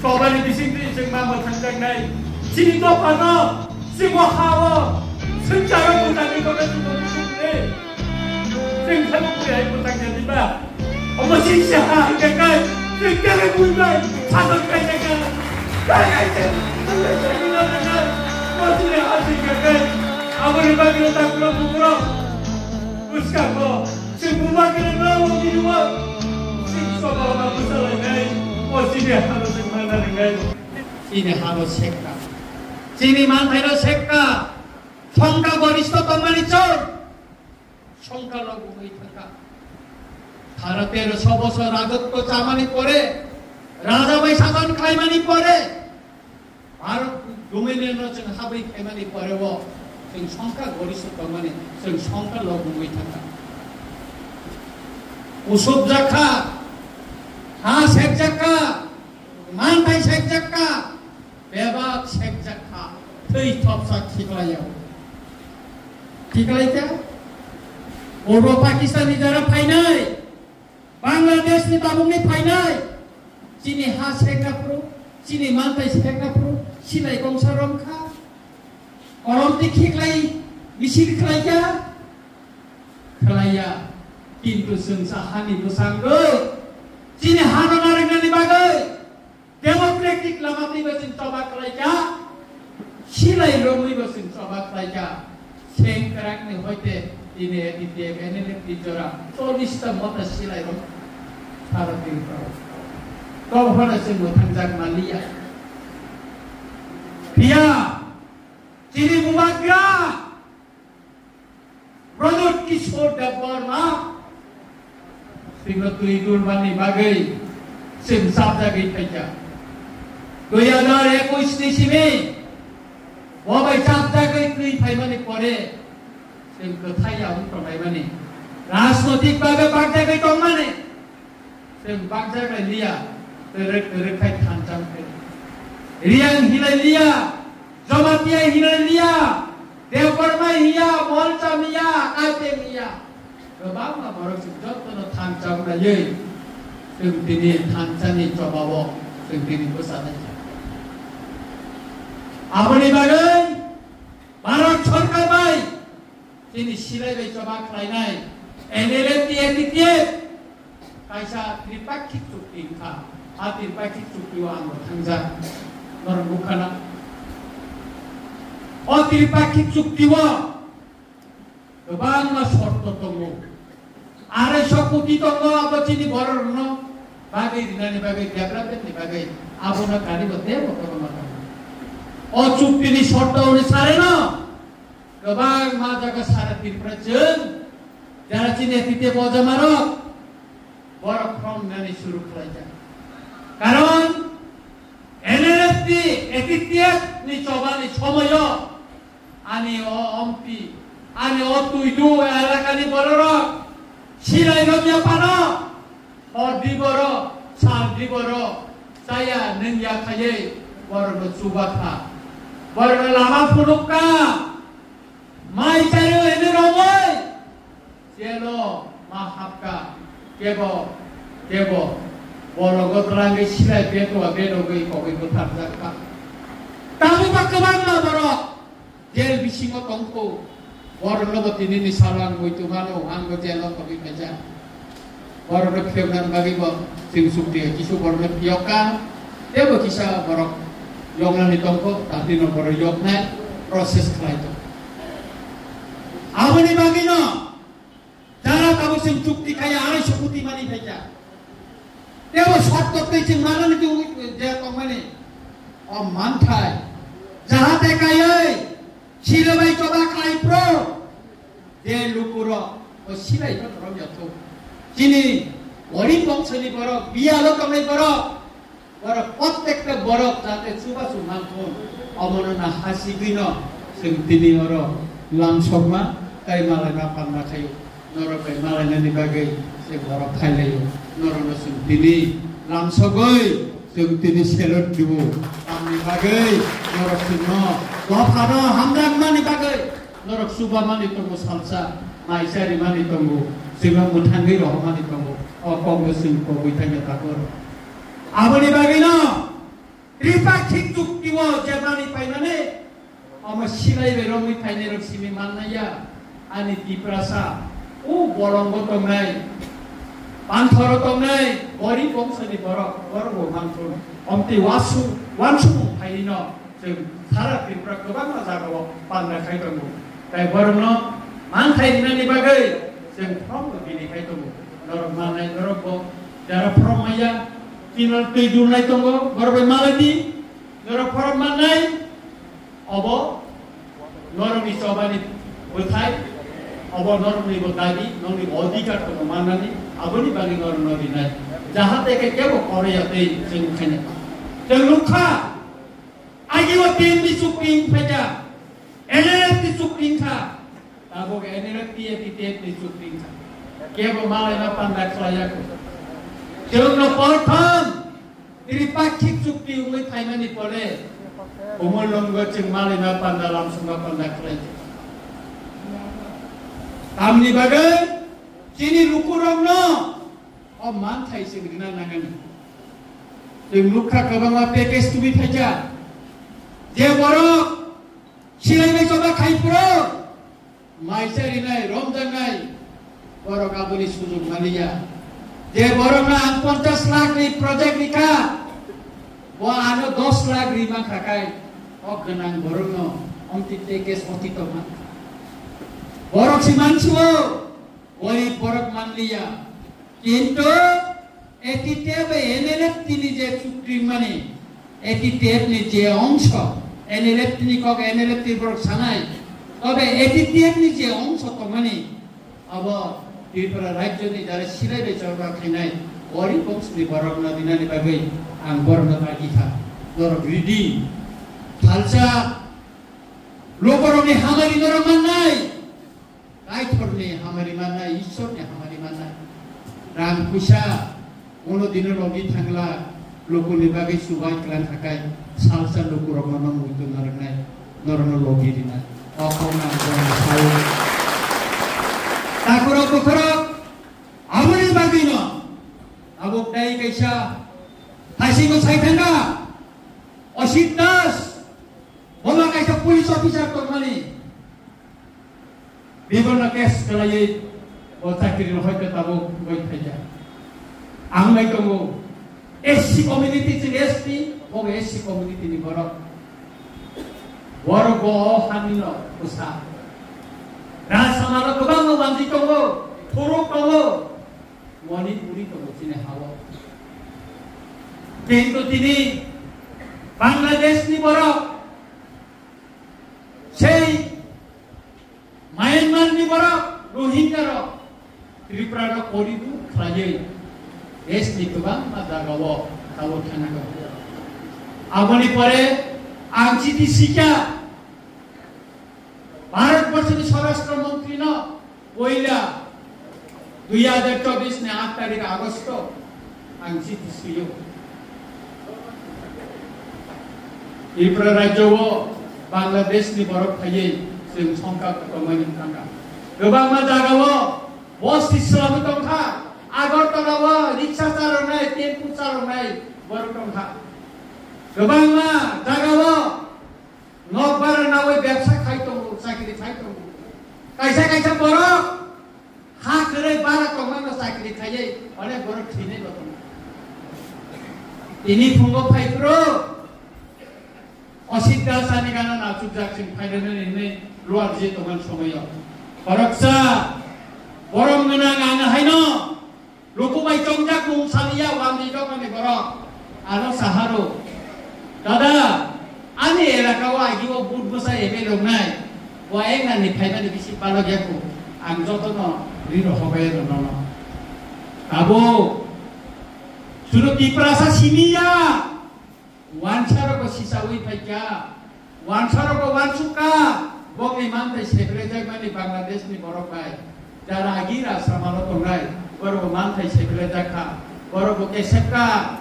Kobani bising sing mama tanjang nai. Sini to pano, sing wahawo, sing cara putang itu kan itu ni. Sing kamu punya ibu tanjang di bawah. Omo sing siapa kakak, sing kakak punya, satu kakak. Kakak, masih ada sing kakak. Apa ni bagi letak pulau. Terus kamu, sing buat kena di luar. Sing soal apa masalah nai. Sini harus mana dengan sini harus sekka sini mantai sekka songka boristo tomani chor songka logo itaka bharatero সবছর রাজত্ব চামানি পরে রাজাবাই শাসন খাইমানি পরে ভারত ডোমিনিয়ন जों হাবই খাইমানি পরেও जों সংখ্যা গরিষ্ঠ tomani जों সংখ্যা logo itaka উসব জাখা हाँ शेख जक्का मान भाई शेख जक्का बेबाक शेख जक्का थई थप सा ठिकलाई क्या पूर्व पाकिस्तान नि जरा फाइनाय बांग्लादेश नि ताबुक नि फाइनाय चीनी हा शेख नाप्रो चीनी मान भाई शेख नाप्रो सिलाई गंसा रंखा करमति खिकलाई मिसिर खलाई क्या खलाया किन्तु जों साहानि बोसांगो Sini hano narengan di bagai demokratik lama tiba sin coba kerja silai romui basin coba kerja sengkerang ni hoite ini di tiap ini di jora tolista mata silai rom harus dikau kau harus semua tanjak malia dia sini bumagra produk kisor daporma Sehingga tuidur bani bagai simsab jagi peja. 2021 ni sini, wabai cap jagai tui pai mani pore, sehingga thaya untuk pai mani. Rasnotik bagai bak jagai tong mani, sehingga bak jagai lia, terek kai thancam ke. Riang hilai lia, jamatia hilai lia, deoparmai hiya, molca miya, kate miya. Kebangga baru sejauh tu thancam lagi, sendiri thancani coba bawa, sendiri besar saja. Apa ni bagai? Barat सरकार baik, sini silai baik coba kelainan, NLT kaisa tripakik cukti ka, hati tripakik cukti wang bertangga, orang bukan. Oh tripakik cukti wang. Kebangga sorto tunggu. Are sokuti tunggu apa cini boror no? Bagai dinani bagai diagram ni bagai. Abu nak kali betul betul macam. Oh cukti ni sorto ni sare no. Kebang maja ke sare tirprajen. Jara cini tite boja marok. Borok from nani suruh kerja. Karon NLFT etitiak ni coba ni comoyo. Ani ompi. Ani otu itu elakani bororo, silai romnya pano, odi boro, saldi boro, saya nengya kaye bororo subaka, bororo lama punuka, mai cari ini romoi, cielo mahapka, kebo, bororo terangi silai beto gei kowe kutarjaka, tapi pak kemana boro, jel bisingo tongko. Orang lebat ini salang itu mana, anggo jalan kami baca. Orang lebat yang bagi bang, sing sukti, kisu orang lebat yoka, dia berkisah orang yongan di tongko, tapi nomor yoknya proses kelai itu. Apa ni bagi no? Cara kamu sing sukti kaya air sekuti mani baca. Dia bersuatu kecing mana itu dia kau mana? Oh mantai, jahat kaya. Silai coba kelai pro, dia lupuro, oh silai itu orang jatuh. Kini, orang bangsa ni borok, biar orang ni borok, borok kotek ke borok, jatuh suba sumampun, amono na hasigino, sentini orang langsung mah, kaya malah napan nakayu, noro kaya malah nani bagai, seborok kalayu, noro na sentini langsung goy. Sentini selot dulu, kami bagai, norok semua, wafado hamdan mani bagai, norok subah mani tunggu salsa, maisari mani tunggu, sehingga muthangi roh mani tunggu, oh konggo sing konggo itanya takor. Apa ni bagai no? pak cuktiwo jemani painane ama silai beromui paine roksimi manaya ani diprasa bolonggo tongnai panthoro tongnai bori bongsani borok borgo manthon omti wansu paino जों सारा त्रिपुरा गोबां जायगायाव बान्दा खाय दङ जाय बरनो मानथाय दिनानि बागै जों फ्रमबो बिनिखाय दङ नरक मानाय नरक जारा फ्रमाया तिनर दै दुनाय दङ बरबे मालायनि नरक फ्रम मानाय अब नरकनि सबानि बोथाय अब नरकनि बोदाबि नरकनि अधिकार दङ मानानि आबोनि बागै नरक नदिनाय जाहाथे केबो करेयाते जों खायनो जों लुखा Ayo tim di suping saja, energi di suping ka, tabok energi di suping ka. Kebo malai na pandak layak. Jom no portam, diri pakik suping umai thaiman di pole, umur longgo jeng malai na pandak langsung na pandak layak. Tamni bagai, sini lukurong no, man thai sing dina nangan. Jeng lukha kabang ape kes tubi saja. যে বড় সিলাইবে জবা খাইপুরো মাইসারি নাই রমজান নাই বড় কাবুলি সুযোগ মালিয়া যে বড় না 50 লাখ নি প্রজেক্ট নিকা ও আনো 10 লাখ রিমা খাকাই অগনাং বড় ন অন্তি থেকে সতিত মা বড় সিমানছুও ওই বড় মানলিয়া কিন্তু এটিতে এনএলএফ তিনি যে চুক্তি মানে এটিতে যে অংশ NLF ni kok NLF ti borok sanai tobe ATTF ni je ongso tomani abo Tripura rajyo ni jara silai be chorba khainai ori box ni borok na dinani bagai ang borok na bagi tha dorok ridi thalsa loborok ni hamari dorok mannai kai thor ni hamari mannai ishwar ni hamari mannai ram kusa uno dinor ogi thangla loko ni bagai subai klan thakai salsa loko rokono mutu narnai norno logi dina okona sayu takuro kokoro amuri bagino abok dai kaisa hasi ko saithanga ositas bola kaisa police officer to mani bibona kes kalai bota kiri hoyte tabo goi thaja angai komo SC community to ST or SC community ni borok go hanino usa rasa maro kubang bandi kongo puro kongo moni puri kongo sini hawa কিন্তু তিনি Bangladesh ni borok সেই Myanmar ni borok Rohingya ro Tripura ro koridu khlajei es ni kubang madagawo tawo thanago aboni pore angchiti sikha ভারতবর্ষের স্বরাষ্ট্র মন্ত্রী ন ওইলা 2024 ने 8 तारीख আগস্ট angchiti siyo Tripura রাজ্যও বাংলাদেশ ni borok thayei जों संका कमानि थांगा गोबां madagawo बस इस्लामी तंखा আগরতলাও রিকশা চালনায় টেম্পু চালনায় বড় সংখ্যা গোবাং মা জাগাও নকবার নাওই ব্যবসা খাইতো চাকরি খাইতো কাইসা কাইসা বড় হা করে বারা কমানো চাকরি খাইয়ে অনেক বড় ঠিনে গত তিনি ফুঙ্গ ফাইপ্রো অসিদ্ধা সানি গানা নাচুক যাকসিং ফাইনালে নিনে লোয়ার যে তোমার সময় বরকসা বরং না গানা হাইনো Lukumai congjak mung salia wamdi dokane borok ano saharo dada ani elakawa agiwo bud bosa ebe longnai wa enga ni phaina ni bisi palo yaku ang jotono riro hobai no abo suru Tripura simiya wansaro ko sisawi paika wansaro ko wansuka bongi mante sekrejak mani Bangladesh ni borok bai dara agira samalo tongai Baru mantai sebelah jaka, baru buke seka,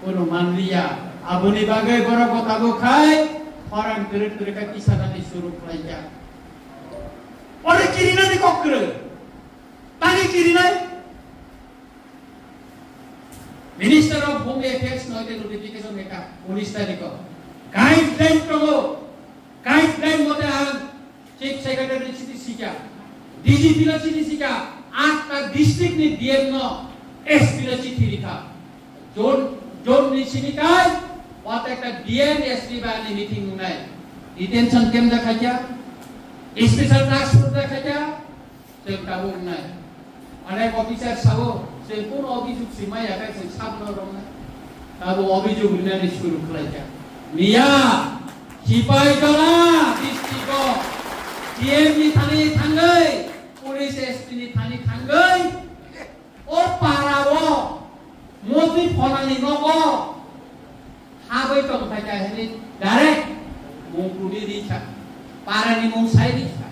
baru manliya. Abuni bagai baru kota bukai, orang terdekat kisah nanti suruh pelajar. Orang kiri nanti kokre, tadi kiri nanti. Minister of Home Affairs nanti notification mereka, 19 तारिख गाइडलाइन दङ गाइडलाइन मते आं chief secretary city सिका डीजीपी ल सिटी सिका 8टा डिस्ट्रिक्ट नि डीएम न एसपी ल चिठी लिखा जोन नि सिनिकाय वात एकटा डीएम एसपी बानी मिटिङ हुनाय डिटेंशन केम देखाया स्पेशल टास्क फोर्स देखाया जों दाबो हुनाय अनेक अफिसार साबो जों कोन अभिजुग सिमायाखै जों साबनो रंना दाबो अभिजुग हुनानै सुरु खालायका मिया सिपाही दला डिस्ट्रिक्ट डीएम नि थाङै पुलिस एसपी नि थाङै ओ पाराबो मोदी फनानि नगो हाबै दं थाका हेनि डाइरेक्ट मुंकुनि दिखा पारानि मुं साइ दिखा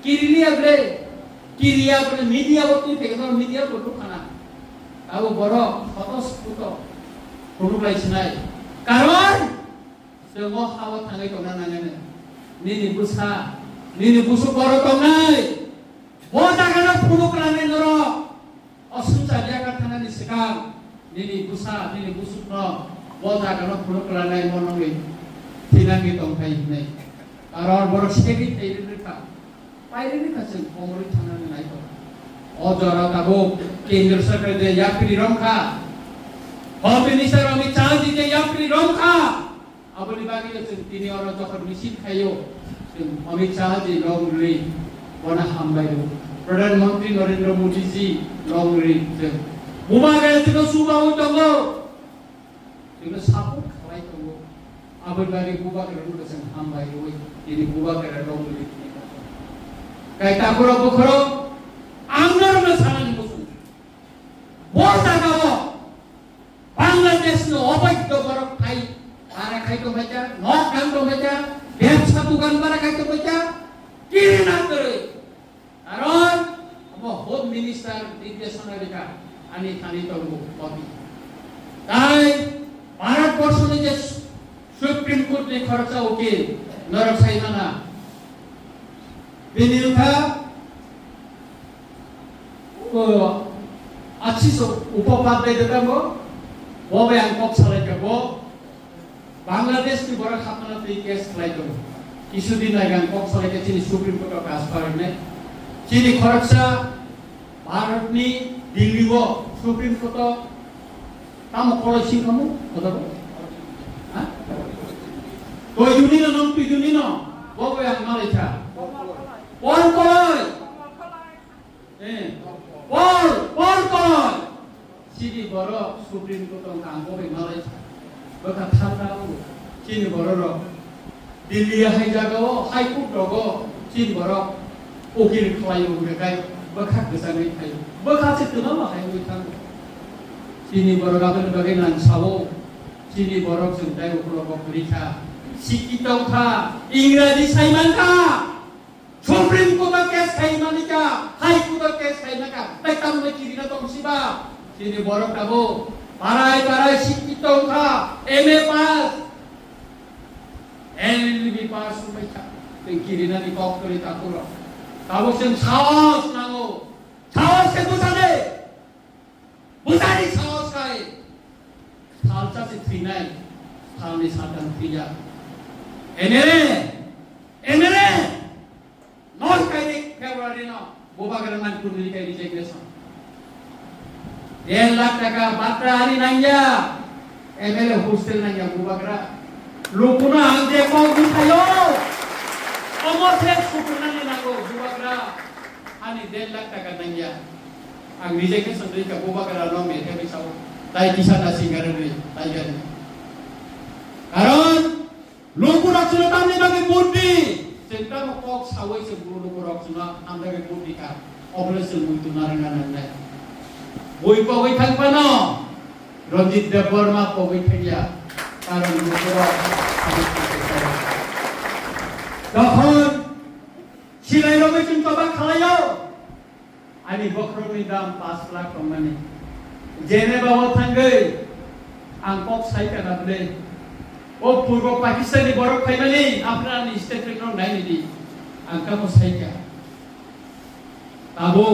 किरिया बले मीडिया बतु टेक्नोल मीडिया बतु खाना आबो बरो फटोस फटो फटो लाइसनाय कारण जों हावा थाङै दंना नाङानो निनि बुसु बरो दंनाय बो जागाना फटो खालामनाय नर असुंसा जागा थानानि सिगां निनि बुसु न बो जागाना फटो खालामनाय मनोङै थिनांगि दंखाय नै कारण बरो सिटेगि थाइरिखा पाइरिखा जों कमरि थानानै नायतो अजरा दाबो केंद्र सरकार जे यात्री रंखा होम मिनिस्टर अमित शाह जी जे यात्री रंखा अबनि बागै जों तिनि अर जखर मिसिन खायो जों अमित शाह जी लंगरि बना हामबायरो प्रधानमंत्री नरेंद्र मोदी जी लंगरि जों बुबागे जों सुबाव दङो जों सापर्ट खालाय दङो अबनि बागै बुबागे जों हामबायरो तिनि बुबागे लंगरि कायता करो बखरो आंगर में सानानि बसु बोजागाव बांलादेश नो अवैध बरफ खाइ आरा खाइ तो बेचा नक काम तो बेचा व्यवसा दुकान बारा खाइ तो बेचा किना करे कारण अब होम मिनिस्टर निर्देशन रेखा आनी थानी तो कवि ताई भारत वर्ष ने जे सुप्रीम कोर्ट ने खर्चा ओके नरक साइमाना बेनिउथा अच्छी सो उपपाद्य देता वो बयान कब सालायका वो बांग्लादेश की बड़ा खातना तो केस खालायतो किसु दिन लागान कब सालायका चीनी सुप्रीम कोर्ट का आस्पार ने चीनी खर्चा भारत नि दिल्ली वो सुप्रीम कोर्ट ताम पॉलिसी kamu बताओ हाँ तो यूनियन नॉन तो यूनियन वो बयान मालेचा Pol Koloy Sini boro Supreme Court ang kanggo be malay baka thanda sini boro ro Delhi hai jagawo High Court rogo sini boro okil khlayo bekai baka gesane khai baka chitna ma khai uitang sini boro gaben bagai nan sawo sini boro jengtai ukro bokhrika sikitau kha इंग्रजी saiman kha Supreme Court case khai manika High Court case khai maka tekam me kiri na tong siba sini borok tabo parai sikito kha MA pass LLB pass meka te kiri na ni kok kori takuro tabo sen saos nango saos ke busane busani saos kai thalcha se thinai thalni satan thija enere non kai February no boba garangan kunli kai resignation 1 lakh taka batra hari nanya MLA hostel nanya boba gara lukuna ande ko gutayo omose supuna ni nago boba gara ani 1 lakh taka nanya ang resignation dei ka boba gara no me thebe sao tai kisana singare ni tai gani karon lukuna chilo tamni bagi buddhi Senta mokok sawai sebelum korok suna anda ke politika operasi itu narangan anda. Boy pawai thang pano, Ranjit Devarma pawai thangya, karena korok. Dahon silai romi cinta bak khalayo, ani bokromi dam 5 lakh tomani. Jene bawa thangai, angkok sai kana beli. ओ पूर्व पाकिस्तानी बरफ खाइमाने आफ्ना state record नाइनि दि आंका मसाइका ताबो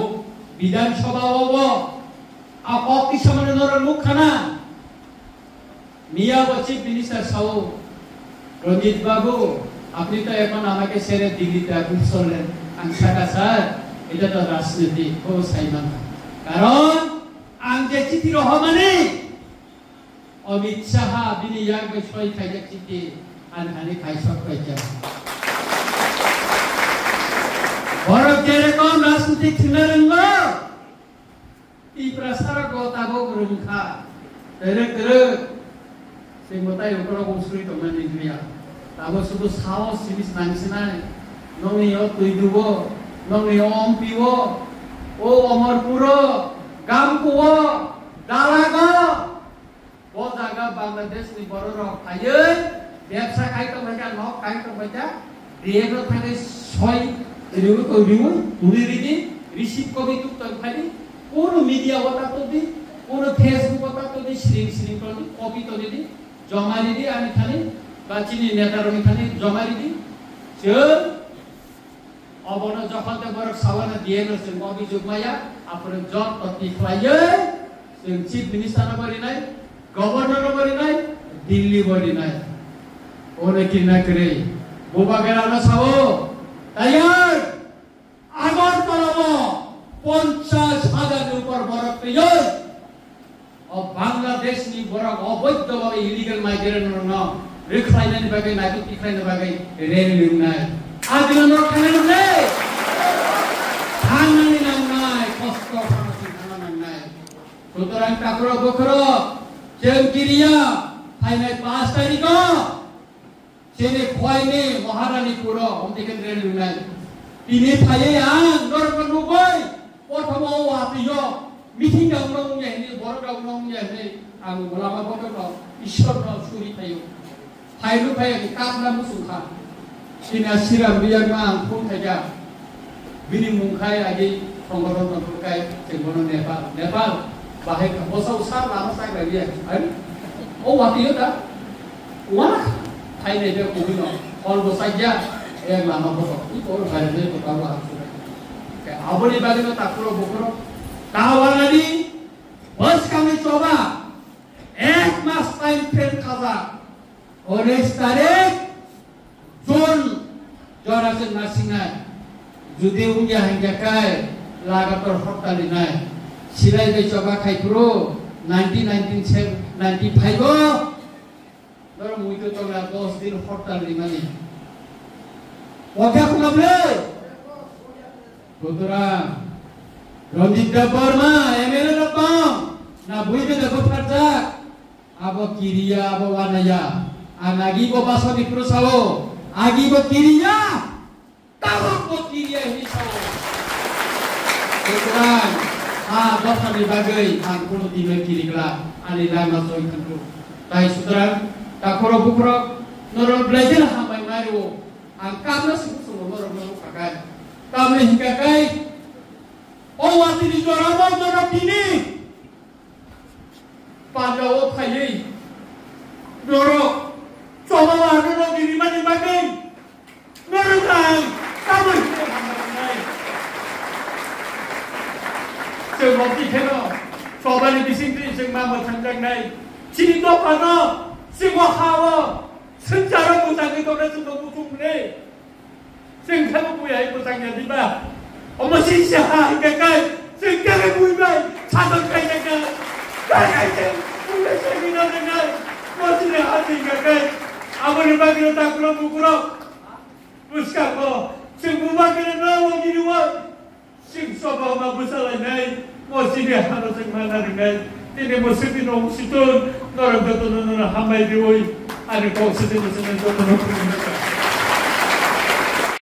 विधानसभा अब किसमाने नर मुख खाना মিয়াবো চিফ মিনিস্টার সাউ রঞ্জিত বাবু আপনি তো এখন আমাকে ছেড়ে দিল্লিতে আপনি চললেন আমি সাকা স্যার এটা তো রাজনীতি ও সাইমান কারণ আমি যে চিঠি রহমানে অমিত শাহ বিনি ইয়াক বিষয় খাইজা চিঠি আনহানি খাইসক খাইজা বড় যেরকম রাজনীতিক ছিলেন ই প্রসার গতাবো রুমখা তেরে Singgotai ukro konsuri teman itu ya. Tahu suatu saus sinis nangsinai. Nongi yo tuiduwo, nongi yo ompiwo, o omor puro, gampuwo, dalago. O jaga Bangladesh ni baru rok ayun. Biasa kai to baca nok kai to baca. Dia no thane soy. Riu ko riu, uri ridi, receive kobi tu tangkali. Kono media wata to di, kono Facebook wata to di, sering to di, kopi to di. জমারি দি আমি খালি বাচিনি নেতার আমি খালি জমারি দি সে অবন যখন তে বড় সাওয়ানা দিয়ে নছেন অভিযোগ মায়া আপরে জব অতি খাইয়ে जों চিফ মিনিস্টার বলি নাই গভর্নর বলি নাই দিল্লি বলি নাই ওরে কি না করে বোবা গেলানো সাও তাইয়ার আগর তলব 50,000 এর উপর বরফ পেয়ে और बांग्लादेश नि बरक अवैध भावे इलिगल माइग्रेंट न रिख्लाइनानि बागै नागु तिख्लाइनो बागै रेल लिंनाय आदिनो न खानानै थांनानै नांनाय कष्ट खालामनानै थांनानै सुतरां ताकरो बखरो जों किरिया फाइनाय 5 तारिख जेने खयने महारानी पुरो अमतेके रेल लिंनाय तिनि थायै आं नरक नुबै प्रथमाव वातियो मिथिं दाउनाव यानि बर दाउनाव यानि आं गलामा बदर ईश्वरनाव सुरि थायो फाइलु फाय कामना मुसुखा सिना सिराम बियामा आं फुं थाया बिनि मुंखाय आदि संगठन नथुकाय जोंबोनो नेपाल बाहाय बसाव सा लामा साग्रा बिया आरो ओ वातियो दा वा फाइनाय दे कोबिनो हल बसाइया ए लामा बदर इ बर भारतनि बतावा के आबनि बागैनो ताकरो बखरो Kawanani, bos kami coba, mas time train kaza, oleh tarik, Jun, Jonathan Nasingai, Judi Unya hingga kai, lagator hotalinai, silai be coba kai pro, 1995 dorong itu coba 2 दिन hotalinai, wajah kumable, Putra. Rojit Dabarma, MLA Rapam, na buibe da gofarja, abo kiriya abo wanaya, anagi bo baso di perusawo, agi bo kiriya, tabok bo kiriya ini sawo. Sekarang, dosa di bagai, angkulu tiba kiri kelak, anilah masuk itu. Tapi sekarang, takoro bukro, norol belajar hamai maru, angkatnya semua norol kakai, kami hingga kai. Oh wati di joramo jorok ini Pandawa khayi jorok coba warna diri mani bagai jorok kan kamu sebab itu coba ni bising tu sing mama thanjak nai cini to pano sing wa hawa senjara musang itu na sudah musuh ni sing kamu punya musangnya di bawah 엄마 신시야 이까이 생각해 보이면 자동차에 가야지 우리 나는 멋지네 하니까 아버님 밖으로 닦으러 부끄러 무스카고 지금 밖으로 나오기로 와 지금 서봐마 무살라네 멋지네 하나 정말 나는 तिने मोसुबी नौसितोन नरम तो नन हमाय दिवई आरो गावसोरनि मोसुबी तो नन